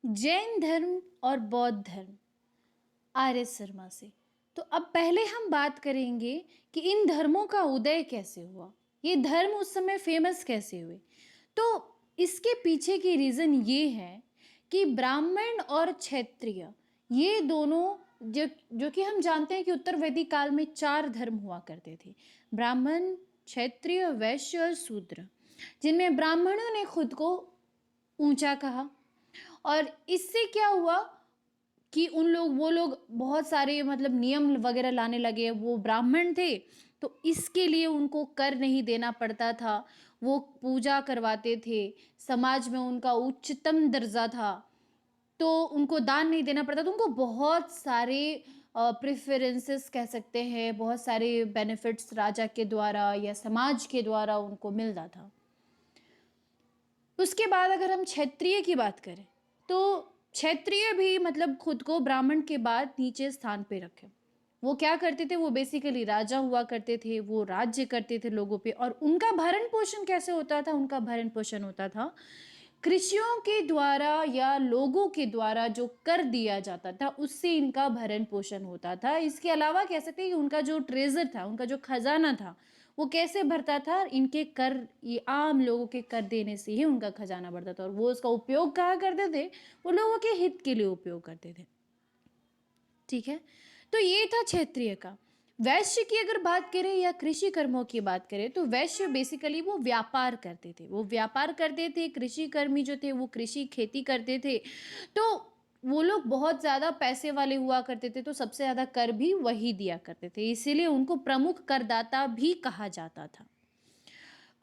जैन धर्म और बौद्ध धर्म, आर्य शर्मा से। तो अब पहले हम बात करेंगे कि इन धर्मों का उदय कैसे हुआ, ये धर्म उस समय फेमस कैसे हुए। तो इसके पीछे की रीज़न ये है कि ब्राह्मण और क्षत्रिय, ये दोनों जो जो कि हम जानते हैं कि उत्तर वैदिक काल में 4 धर्म हुआ करते थे, ब्राह्मण, क्षत्रिय, वैश्य और शूद्र, जिनमें ब्राह्मणों ने खुद को ऊंचा कहा। और इससे क्या हुआ कि वो लोग बहुत सारे मतलब नियम वगैरह लाने लगे। वो ब्राह्मण थे तो इसके लिए उनको कर नहीं देना पड़ता था, वो पूजा करवाते थे, समाज में उनका उच्चतम दर्जा था, तो उनको दान नहीं देना पड़ता, तो उनको बहुत सारे प्रेफरेंसेस कह सकते हैं, बहुत सारे बेनिफिट्स राजा के द्वारा या समाज के द्वारा उनको मिलता था। उसके बाद अगर हम क्षत्रिय की बात करें तो क्षत्रिय भी मतलब खुद को ब्राह्मण के बाद नीचे स्थान पे रखे। वो क्या करते थे, वो बेसिकली राजा हुआ करते थे, वो राज्य करते थे लोगों पे। और उनका भरण पोषण कैसे होता था, उनका भरण पोषण होता था कृषियों के द्वारा या लोगों के द्वारा जो कर दिया जाता था उससे इनका भरण पोषण होता था। इसके अलावा कह सकते हैं कि उनका जो ट्रेजर था, उनका जो खजाना था, वो कैसे भरता था, इनके कर, ये आम लोगों के कर देने से ही उनका खजाना बढ़ता था। और वो उसका उपयोग कहाँ करते थे, वो लोगों के हित के लिए उपयोग करते थे। ठीक है, तो ये था क्षेत्रीय का। वैश्य की अगर बात करें या कृषि कर्मों की बात करें तो वैश्य बेसिकली वो व्यापार करते थे, वो व्यापार करते थे। कृषि कर्मी जो थे वो कृषि खेती करते थे, तो वो लोग बहुत ज़्यादा पैसे वाले हुआ करते थे, तो सबसे ज़्यादा कर भी वही दिया करते थे, इसीलिए उनको प्रमुख करदाता भी कहा जाता था।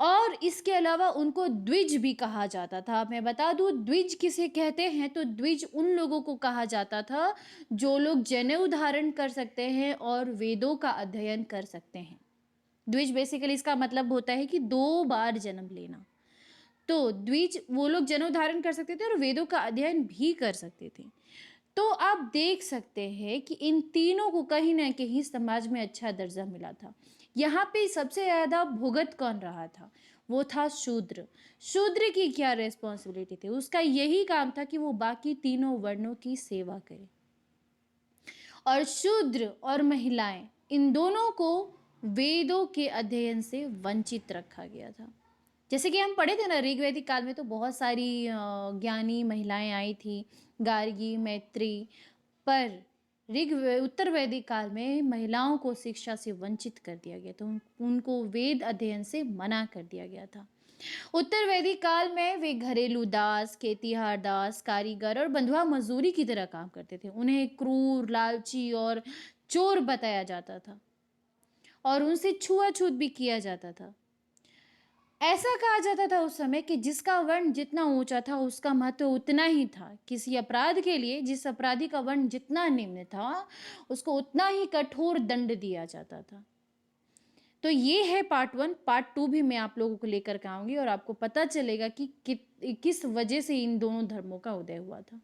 और इसके अलावा उनको द्विज भी कहा जाता था। मैं बता दूं द्विज किसे कहते हैं, तो द्विज उन लोगों को कहा जाता था जो लोग जनेऊ धारण कर सकते हैं और वेदों का अध्ययन कर सकते हैं। द्विज बेसिकली इसका मतलब होता है कि 2 बार जन्म लेना। तो द्विज वो लोग जनेऊ धारण कर सकते थे और वेदों का अध्ययन भी कर सकते थे। तो आप देख सकते हैं कि इन तीनों को कहीं ना कहीं समाज में अच्छा दर्जा मिला था। यहाँ पे सबसे ज़्यादा भुगत कौन रहा था, वो था शूद्र। शूद्र की क्या रेस्पॉन्सिबिलिटी थी, उसका यही काम था कि वो बाकी तीनों वर्णों की सेवा करे। और शूद्र और महिलाएं, इन दोनों को वेदों के अध्ययन से वंचित रखा गया था। जैसे कि हम पढ़े थे ना, ऋग्वैदिक काल में तो बहुत सारी ज्ञानी महिलाएं आई थी, गार्गी, मैत्री, पर उत्तर वैदिक काल में महिलाओं को शिक्षा से वंचित कर दिया गया, तो उनको वेद अध्ययन से मना कर दिया गया था। उत्तर वैदिक काल में वे घरेलू दास, खेतीहार दास, कारीगर और बंधुआ मजदूरी की तरह काम करते थे। उन्हें क्रूर, लालची और चोर बताया जाता था और उनसे छुआछूत भी किया जाता था। ऐसा कहा जाता था उस समय कि जिसका वर्ण जितना ऊंचा था उसका महत्व उतना ही था। किसी अपराध के लिए जिस अपराधी का वर्ण जितना निम्न था उसको उतना ही कठोर दंड दिया जाता था। तो ये है पार्ट 1। पार्ट 2 भी मैं आप लोगों को लेकर के आऊंगी और आपको पता चलेगा कि किस वजह से इन दोनों धर्मों का उदय हुआ था।